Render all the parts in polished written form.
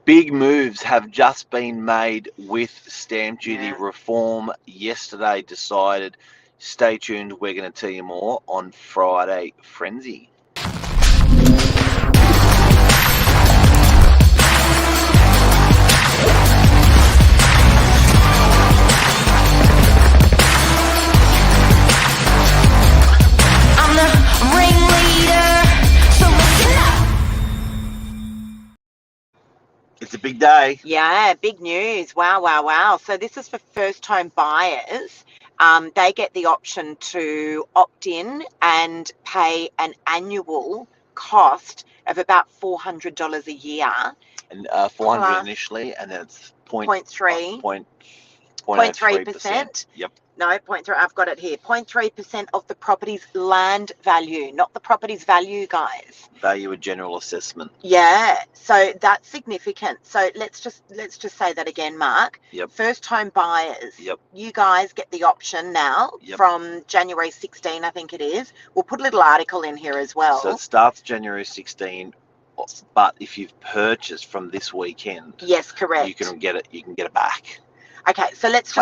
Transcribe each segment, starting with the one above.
Big moves have just been made with stamp duty reform. Yesterday decided. Stay tuned. We're going to tell you more on Friday Frenzy. It's a big day. Yeah, big news. Wow, wow, wow. So this is for first home buyers. They get the option to opt in and pay an annual cost of about $400 a year. And 400 initially, and then it's 0.3%. Yep. No, 0.3. I've got it here. 0.3% of the property's land value, not the property's value, guys. Value of general assessment. Yeah, so that's significant. So let's just say that again, Mark. Yep. First home buyers. Yep. You guys get the option now from January 16, I think it is. We'll put a little article in here as well. So it starts January 16, but if you've purchased from this weekend, yes, correct, you can get it. You can get it back. Okay, so let's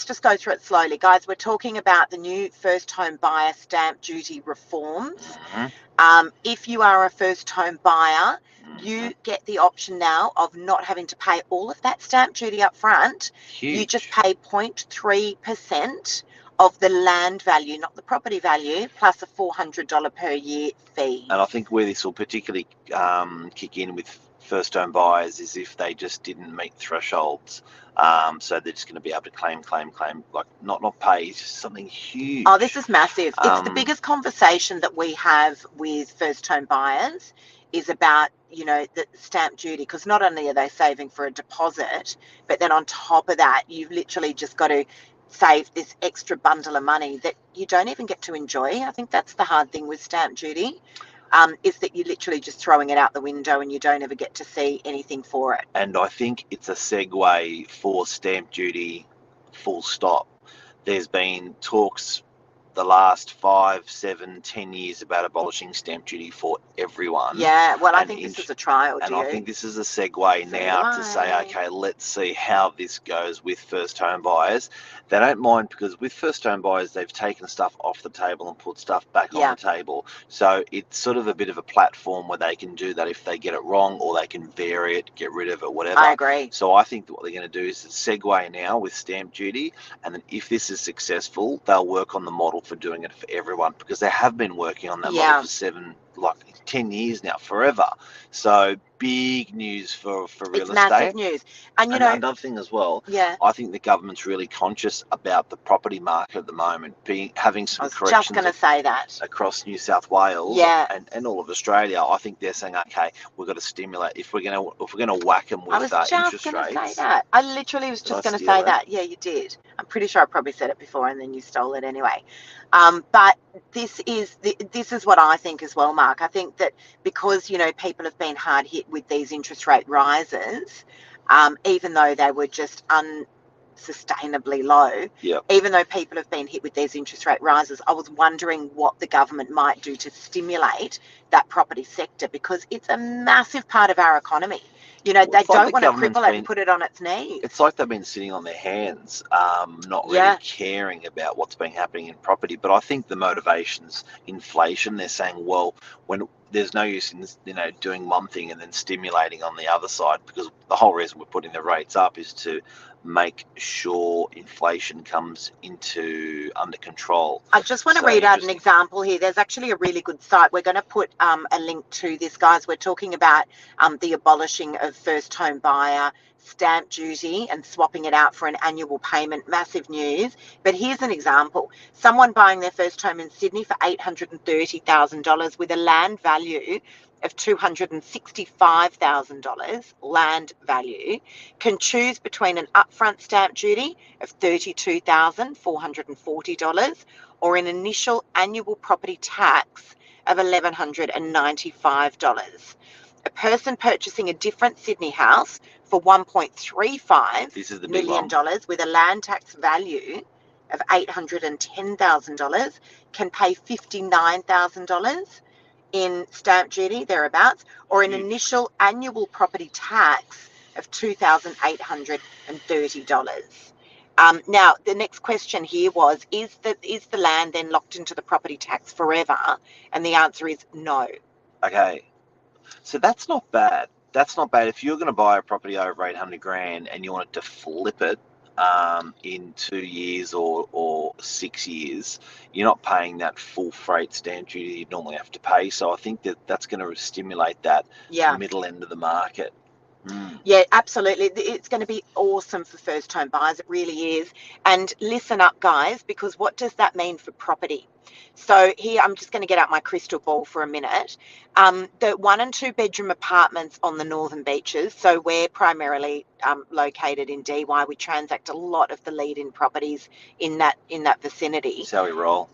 just go through it slowly, guys. We're talking about the new first home buyer stamp duty reforms. Mm-hmm. If you are a first home buyer, you get the option now of not having to pay all of that stamp duty up front. Huge. You just pay 0.3% of the land value, not the property value, plus a $400 per year fee. And I think where this will particularly kick in with first home buyers is if they just didn't meet thresholds. So they're just going to be able to claim, like not pay. It's just something huge. Oh, this is massive. It's the biggest conversation that we have with first home buyers is about, the stamp duty, because not only are they saving for a deposit, but then on top of that, you've literally just got to save this extra bundle of money that you don't even get to enjoy. I think that's the hard thing with stamp duty. Is that you're literally just throwing it out the window and you don't ever get to see anything for it. And I think it's a segue for stamp duty, full stop. There's been talks the last 5, 7, 10 years about abolishing stamp duty for everyone. Yeah, well, I think this is a trial, I think this is a segue now to say, okay, let's see how this goes with first home buyers. They don't mind, because with first home buyers, they've taken stuff off the table and put stuff back on the table. So it's sort of a bit of a platform where they can do that if they get it wrong, or they can vary it, get rid of it, whatever. I agree. So I think that what they're going to do is segue now with stamp duty, and then if this is successful, they'll work on the model for doing it for everyone, because they have been working on that model for 10 years now, forever. So big news for real estate. Massive news. And another thing as well, I think the government's really conscious about the property market at the moment, having some corrections across New South Wales and all of Australia. I think they're saying, okay, we've got to stimulate if we're gonna whack them with interest rates. I was just going to say that. I literally was just going to say that. Yeah, you did. I'm pretty sure I probably said it before and then you stole it anyway. But this is what I think as well, Mark. I think that because people have been hard hit with these interest rate rises, even though they were just unsustainably low, even though people have been hit with these interest rate rises, I was wondering what the government might do to stimulate that property sector, because it's a massive part of our economy. They don't want to cripple it and put it on its knees. It's like they've been sitting on their hands, not really caring about what's been happening in property. But I think the motivation's inflation. They're saying, well, when there's no use in doing one thing and then stimulating on the other side, because the whole reason we're putting the rates up is to make sure inflation comes under control. I just want to read out an example here. There's actually a really good site. We're going to put a link to this, guys. We're talking about the abolishing of first home buyer stamp duty and swapping it out for an annual payment. Massive news. But here's an example. Someone buying their first home in Sydney for $830,000 with a land value of $265,000 land value can choose between an upfront stamp duty of $32,440 or an initial annual property tax of $1,195. A person purchasing a different Sydney house for $1.35 million with a land tax value of $810,000 can pay $59,000 in stamp duty, thereabouts, or an initial annual property tax of $2,830. Now, the next question here was, is the land then locked into the property tax forever? And the answer is no. Okay, so that's not bad. That's not bad. If you're going to buy a property over 800 grand and you wanted to flip it in 2 years or 6 years, you're not paying that full freight stamp duty you'd normally have to pay. So I think that's going to stimulate that middle end of the market. Yeah, absolutely. It's going to be awesome for first home buyers. It really is. And listen up, guys, because what does that mean for property? So here, I'm just going to get out my crystal ball for a minute. The 1 and 2 bedroom apartments on the northern beaches. So we're primarily located in DY. We transact a lot of the lead-in properties in that vicinity. That's how we roll.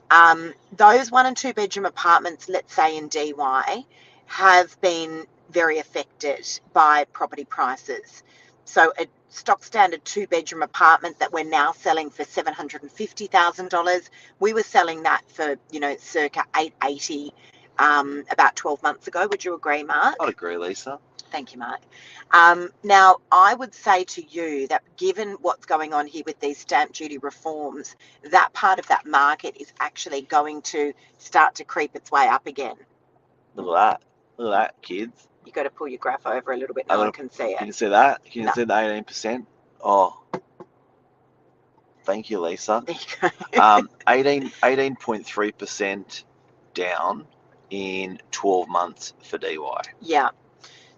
Those 1 and 2 bedroom apartments, let's say in DY, have been very affected by property prices. So a stock standard 2 bedroom apartment that we're now selling for $750,000, we were selling that for, circa $880 about 12 months ago. Would you agree, Mark? I'd agree, Lisa. Thank you, Mark. Now, I would say to you that given what's going on here with these stamp duty reforms, that part of that market is actually going to start to creep its way up again. Look at that. Look at that, kids. You got to pull your graph over a little bit. No one can see it. Can you see that? Can you see the 18%? Oh, thank you, Lisa. There you go. 18.3% down in 12 months for DY. Yeah.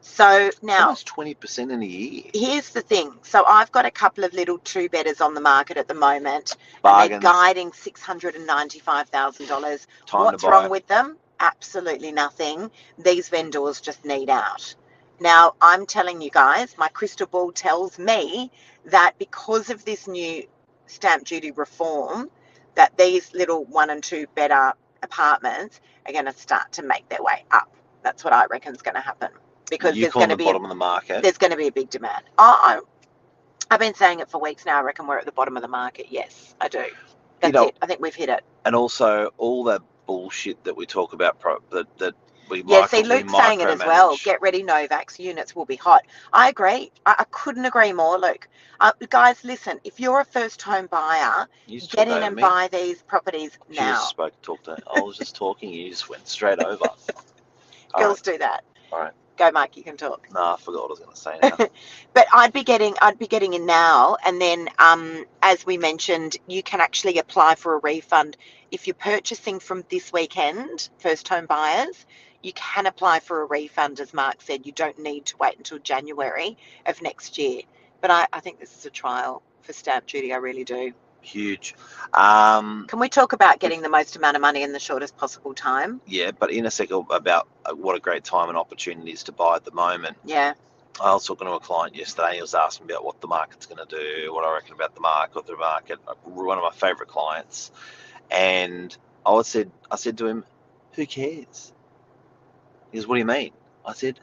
So now, almost 20% in a year. Here's the thing. So I've got a couple of little 2-bedders on the market at the moment. Bargains. And they're guiding $695,000. What's wrong with them? Absolutely nothing. These vendors just need out. Now, I'm telling you guys, my crystal ball tells me that because of this new stamp duty reform, that these little 1 and 2 better apartments are going to start to make their way up. That's what I reckon is going to happen. Because there's going to be bottom of the market. There's going to be a big demand. I've been saying it for weeks now. I reckon we're at the bottom of the market. Yes, I do. That's it. I think we've hit it. And also all that bullshit that we talk about that we see, Luke's saying it as well. Get ready, Novak's units will be hot. I agree. I couldn't agree more, Luke. Guys, listen, if you're a first home buyer, get in and buy these properties now. I was just talking. You just went straight over. Girls do that. All right. Go, Mike, you can talk. No, I forgot what I was going to say now. But I'd be getting in now, and then as we mentioned, you can actually apply for a refund if you're purchasing from this weekend. First home buyers, you can apply for a refund, as Mark said. You don't need to wait until January of next year. But I think this is a trial for stamp duty. I really do. Huge. Can we talk about getting the most amount of money in the shortest possible time? Yeah, but in a second about what a great time and opportunity is to buy at the moment. Yeah. I was talking to a client yesterday. He was asking about what the market's going to do, what I reckon about the market. One of my favourite clients, and I said to him, "Who cares?" He goes, "What do you mean?" I said,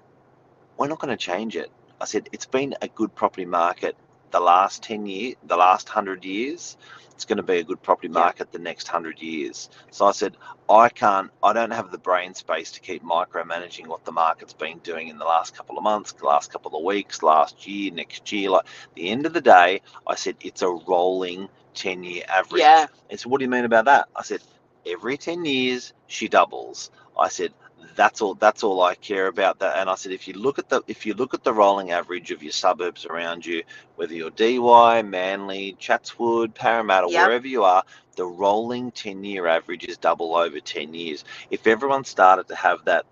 "We're not going to change it." I said, "It's been a good property market the last 10 years, the last 100 years. It's going to be a good property market the next 100 years. So I said, I don't have the brain space to keep micromanaging what the market's been doing in the last couple of months, the last couple of weeks, last year, next year. Like, at the end of the day, I said, it's a rolling 10-year average." Yeah. And so what do you mean about that? I said, every 10 years, she doubles. I said, that's all I care about. That. And I said, if you look at the rolling average of your suburbs around you, whether you're DY, Manly, Chatswood, Parramatta, wherever you are, the rolling 10-year average is double over 10 years. If everyone started to have that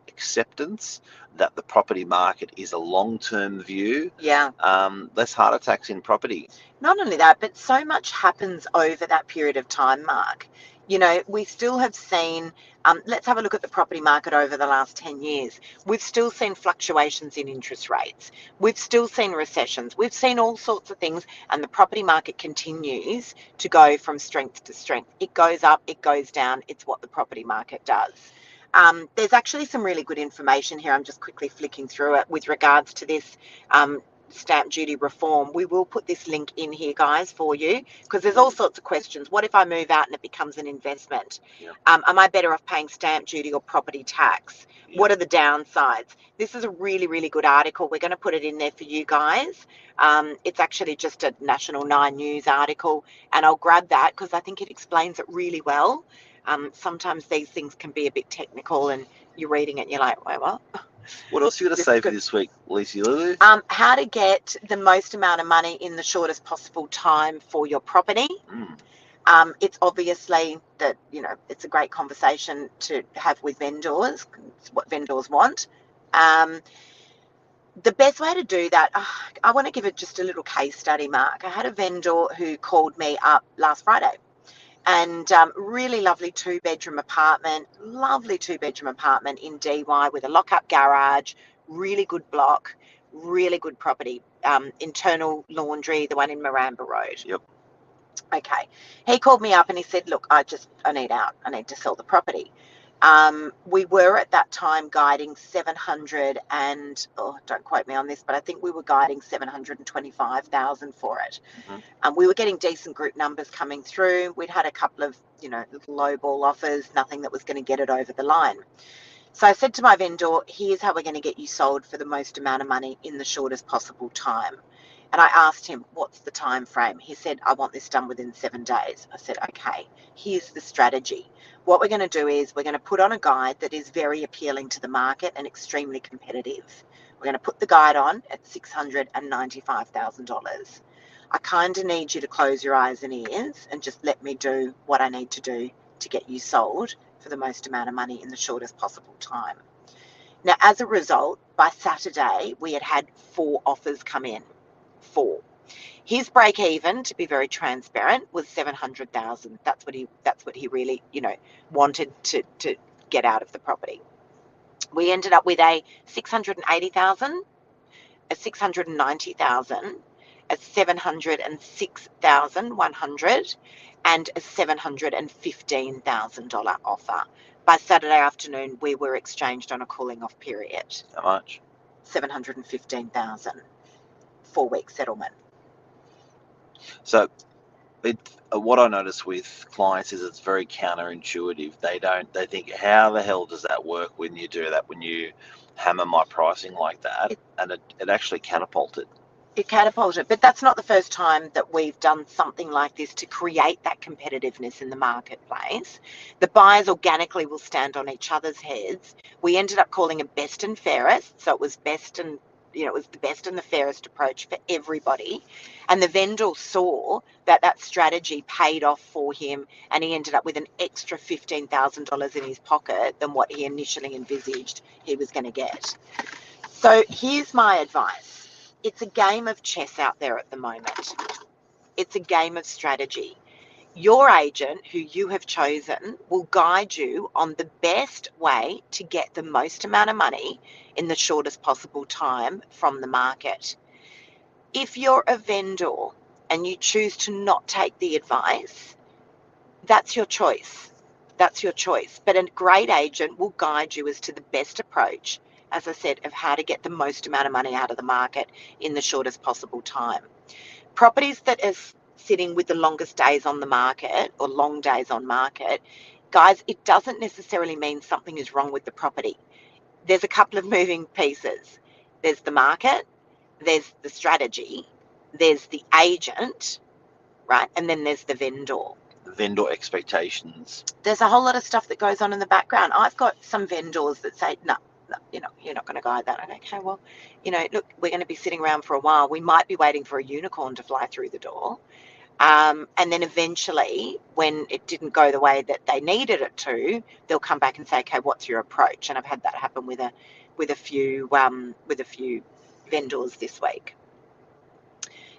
acceptance that the property market is a long-term view, less heart attacks in property. Not only that, but so much happens over that period of time, Mark. We still have seen, let's have a look at the property market over the last 10 years. We've still seen fluctuations in interest rates. We've still seen recessions. We've seen all sorts of things, and the property market continues to go from strength to strength. It goes up, it goes down. It's what the property market does. There's actually some really good information here. I'm just quickly flicking through it with regards to this stamp duty reform, we will put this link in here, guys, for you, because there's all sorts of questions. What if I move out and it becomes an investment? Yeah. Am I better off paying stamp duty or property tax? Yeah. What are the downsides? This is a really, really good article. We're going to put it in there for you guys. It's actually just a National 9 News article, and I'll grab that because I think it explains it really well. Sometimes these things can be a bit technical, and you're reading it and you're like, wait, what? What else are you going to say for this week, Lacey Lulu? How to get the most amount of money in the shortest possible time for your property. It's obviously that, you know, it's a great conversation to have with vendors. It's what vendors want. The best way to do that, I want to give it just a little case study, Mark. I had a vendor who called me up last Friday, and really lovely two-bedroom apartment in DY with a lock-up garage, really good block, really good property, internal laundry, the one in Maramba Road. Yep. Okay. He called me up and he said, look, I need out. I need to sell the property. We were at that time guiding 700 and, don't quote me on this, but I think we were guiding 725,000 for it. We were getting decent group numbers coming through. We'd had a couple of, you know, little low ball offers, nothing that was going to get it over the line. So I said to my vendor, here's how we're going to get you sold for the most amount of money in the shortest possible time. And I asked him, what's the time frame? He said, I want this done within 7 days. I said, okay, here's the strategy. What we're going to do is we're going to put on a guide that is very appealing to the market and extremely competitive. We're going to put the guide on at $695,000. I kind of need you to close your eyes and ears and just let me do what I need to do to get you sold for the most amount of money in the shortest possible time. Now, as a result, by Saturday, we had 4 offers come in. 4. His break even, to be very transparent, was 700,000. That's what he really, you know, wanted to get out of the property. We ended up with a 680,000, a 690,000, a 706,100, and a $715,000 offer. By Saturday afternoon, we were exchanged on a cooling off period. How much? 715,000. 4-week settlement. So what I notice with clients is it's very counterintuitive. They think, how the hell does that work when you do that, when you hammer my pricing like that? And it actually catapulted. It catapulted, but that's not the first time that we've done something like this to create that competitiveness in the marketplace. The buyers organically will stand on each other's heads. We ended up calling it best and fairest, so it was best and, you know, it was the best and the fairest approach for everybody. And the vendor saw that strategy paid off for him, and he ended up with an extra $15,000 in his pocket than what he initially envisaged he was going to get. So here's my advice. It's a game of chess out there at the moment. It's a game of strategy. Your agent, who you have chosen, will guide you on the best way to get the most amount of money in the shortest possible time from the market. If you're a vendor and you choose to not take the advice, that's your choice. That's your choice. But a great agent will guide you as to the best approach, as I said, of how to get the most amount of money out of the market in the shortest possible time. Properties that are sitting with the longest days on the market or long days on market, guys, it doesn't necessarily mean something is wrong with the property. There's a couple of moving pieces. There's the market, there's the strategy, there's the agent, right? And then there's the vendor. Vendor expectations. There's a whole lot of stuff that goes on in the background. I've got some vendors that say, no, you're not going to guide that. I'm okay, well, look, we're going to be sitting around for a while. We might be waiting for a unicorn to fly through the door. And then eventually, when it didn't go the way that they needed it to, they'll come back and say, okay, what's your approach? And I've had that happen with a few vendors this week.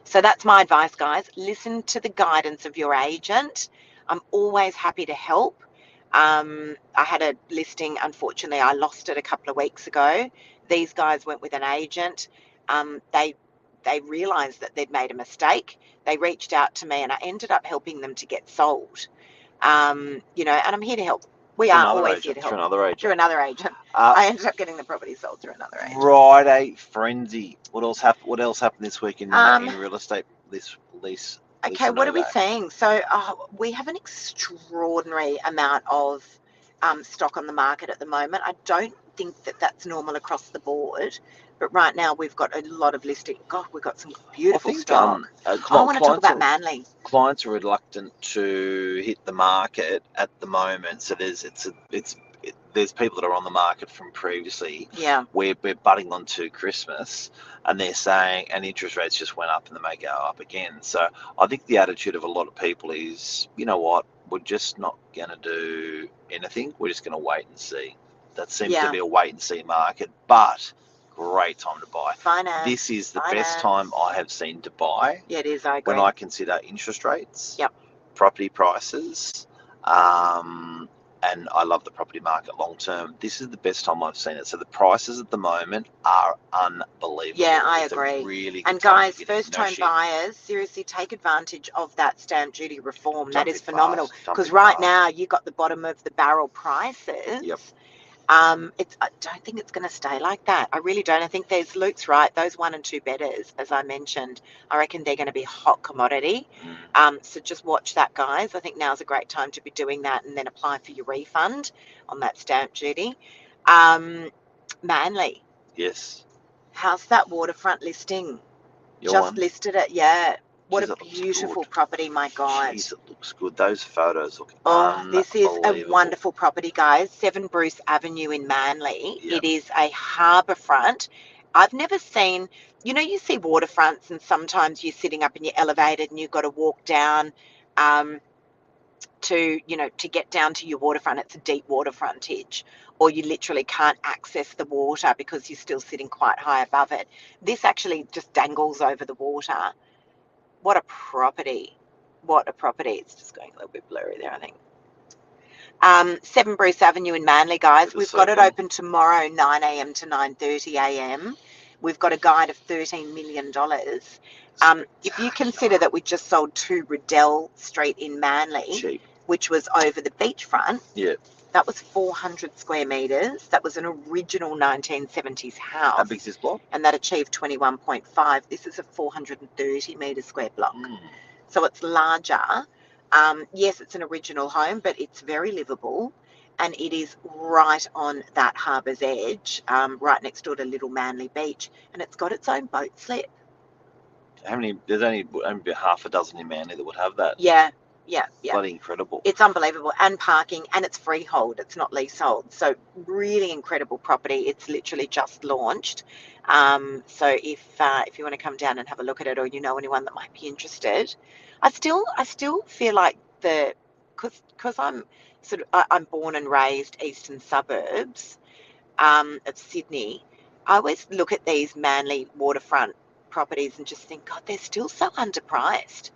So that's my advice, guys. Listen to the guidance of your agent. I'm always happy to help. I had a listing, unfortunately, I lost it a couple of weeks ago. These guys went with an agent. They realized that they'd made a mistake. They reached out to me and I ended up helping them to get sold. And I'm here to help. We are always here to help. Through another agent. I ended up getting the property sold through another agent. Friday frenzy. What else happened this week in real estate? Okay, what are we saying? So we have an extraordinary amount of stock on the market at the moment. I don't think that that's normal across the board, but right now we've got a lot of listing. God, we've got some beautiful stock. I want to talk about Manly. Clients are reluctant to hit the market at the moment, so there's people that are on the market from previously. Yeah. We're butting onto Christmas, and they're saying, and interest rates just went up, and they may go up again. So I think the attitude of a lot of people is, you know what, we're just not going to do anything. We're just going to wait and see. That seems to be a wait and see market, but great time to buy. Finance. This is the best time I have seen to buy. Yeah, it is. I agree. When I consider interest rates, yep, property prices, and I love the property market long term. This is the best time I've seen it. So the prices at the moment are unbelievable. Yeah, I agree. Really and guys, first home buyers, seriously take advantage of that stamp duty reform. That is phenomenal. Because right now you got the bottom of the barrel prices. Yep. I don't think it's going to stay like that. I really don't. I think Luke's right. Those 1 and 2 bedders, as I mentioned, I reckon they're going to be hot commodity. So just watch that, guys. I think now's a great time to be doing that and then apply for your refund on that stamp duty. Manly. Yes. How's that waterfront listing? Listed it, yeah. What a beautiful property, my God. Jeez, it looks good. Those photos look this is a wonderful property, guys. 7 Bruce Avenue in Manly. Yep. It is a harbour front. I've never seen, you see waterfronts and sometimes you're sitting up in your elevator and you've got to walk down to get down to your waterfront. It's a deep water frontage, or you literally can't access the water because you're still sitting quite high above it. This actually just dangles over the water. What a property. What a property. It's just going a little bit blurry there, I think. 7 Bruce Avenue in Manly, guys. We've got it open tomorrow, 9 a.m. to 9:30 a.m. We've got a guide of $13 million. If you consider that we just sold 2 Riddell Street in Manly, which was over the beachfront, that was 400 square metres. That was an original 1970s house. How big is this block? And that achieved 21.5. This is a 430 metre square block. So it's larger. Yes, it's an original home, but it's very livable. And it is right on that harbour's edge, right next door to Little Manly Beach. And it's got its own boat slip. There's only half a dozen in Manly that would have that. Yeah. Bloody incredible. It's unbelievable. And parking, and it's freehold. It's not leasehold. So really incredible property. It's literally just launched. So if you want to come down and have a look at it, or anyone that might be interested, I still feel like because I'm born and raised eastern suburbs of Sydney. I always look at these Manly waterfront properties and just think, God, they're still so underpriced.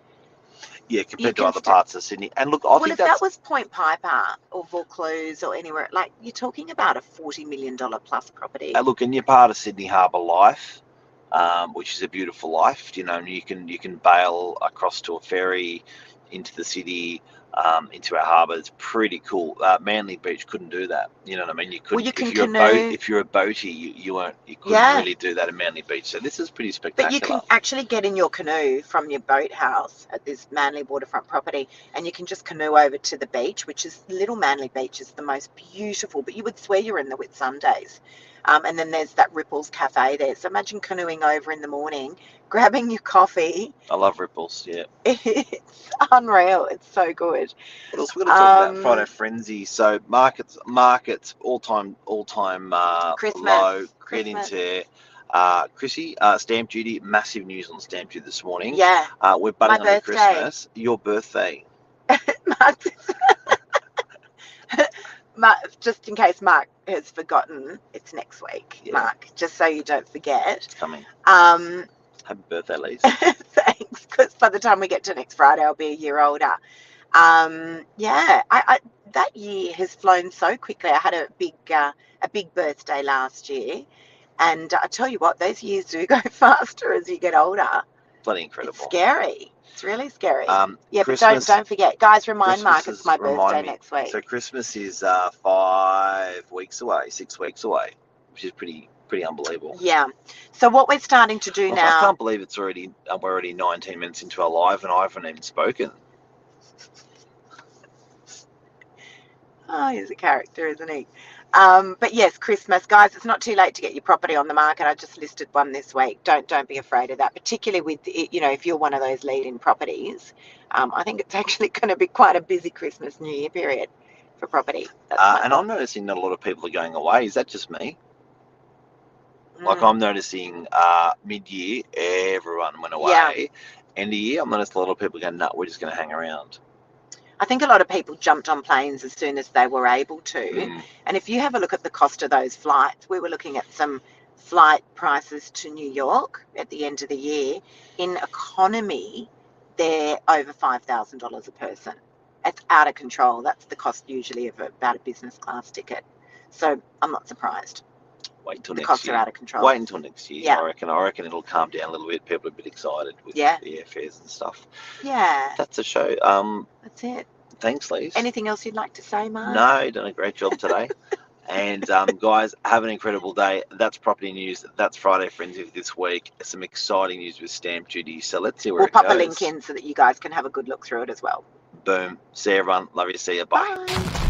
Yeah, compared to other parts of Sydney. And look, I think that was Point Piper or Vaucluse or anywhere, like, you're talking about a $40 million plus property. Look, and you're part of Sydney Harbour life, which is a beautiful life. And you can bail across to a ferry into the city, into our harbour. It's pretty cool. Manly Beach couldn't do that. You know what I mean? You couldn't. If you're a boatie, you couldn't really do that in Manly Beach. So this is pretty spectacular. But you can actually get in your canoe from your boathouse at this Manly waterfront property, and you can just canoe over to the beach, which is Little Manly Beach is the most beautiful. But you would swear you're in the Whitsundays. And then there's that Ripples Cafe there. So imagine canoeing over in the morning, grabbing your coffee. I love Ripples, yeah. It's unreal. It's so good. What else we're going to talk about? Friday Frenzy. So markets, all-time Christmas. low. Get into Chrissy, stamp duty, massive news on stamp duty this morning. Yeah. We're butting on Christmas. Your birthday. Just in case Mark has forgotten, it's next week, Mark, just so you don't forget. It's coming. Happy birthday, Lise. Thanks, because by the time we get to next Friday, I'll be a year older. That year has flown so quickly. I had a big birthday last year, and I tell you what, those years do go faster as you get older. Bloody incredible. It's scary. It's really scary. Yeah, Christmas, but don't forget, guys. Remind Christmas Mark it's my remind birthday me. next week. So Christmas is 5 weeks away, 6 weeks away, which is pretty unbelievable. Yeah. So what we're starting to do now. I can't believe we're already 19 minutes into our live and I haven't even spoken. Oh, he's a character, isn't he? But yes, Christmas, guys, it's not too late to get your property on the market. I just listed one this week. Don't be afraid of that, particularly with, if you're one of those lead-in properties. I think it's actually going to be quite a busy Christmas, New Year period for property. And I'm noticing that a lot of people are going away. Is that just me? Like I'm noticing mid-year, everyone went away. Yeah. End of year, I'm noticing a lot of people going, no, we're just going to hang around. I think a lot of people jumped on planes as soon as they were able to. And if you have a look at the cost of those flights, we were looking at some flight prices to New York at the end of the year. In economy, they're over $5,000 a person. It's out of control. That's the cost usually of about a business class ticket. So I'm not surprised. Wait until the next costs year. are out of control. Wait until next year. Yeah. I reckon it'll calm down a little bit. People are a bit excited with the airfares and stuff. Yeah. That's a show. That's it. Thanks, Lise. Anything else you'd like to say, Mark? No, you've done a great job today. And guys, have an incredible day. That's property news. That's Friday Frenzy this week. Some exciting news with stamp duty. So let's see where it goes. We'll pop a link in so that you guys can have a good look through it as well. Boom. See everyone. Love you. See you. Bye. Bye.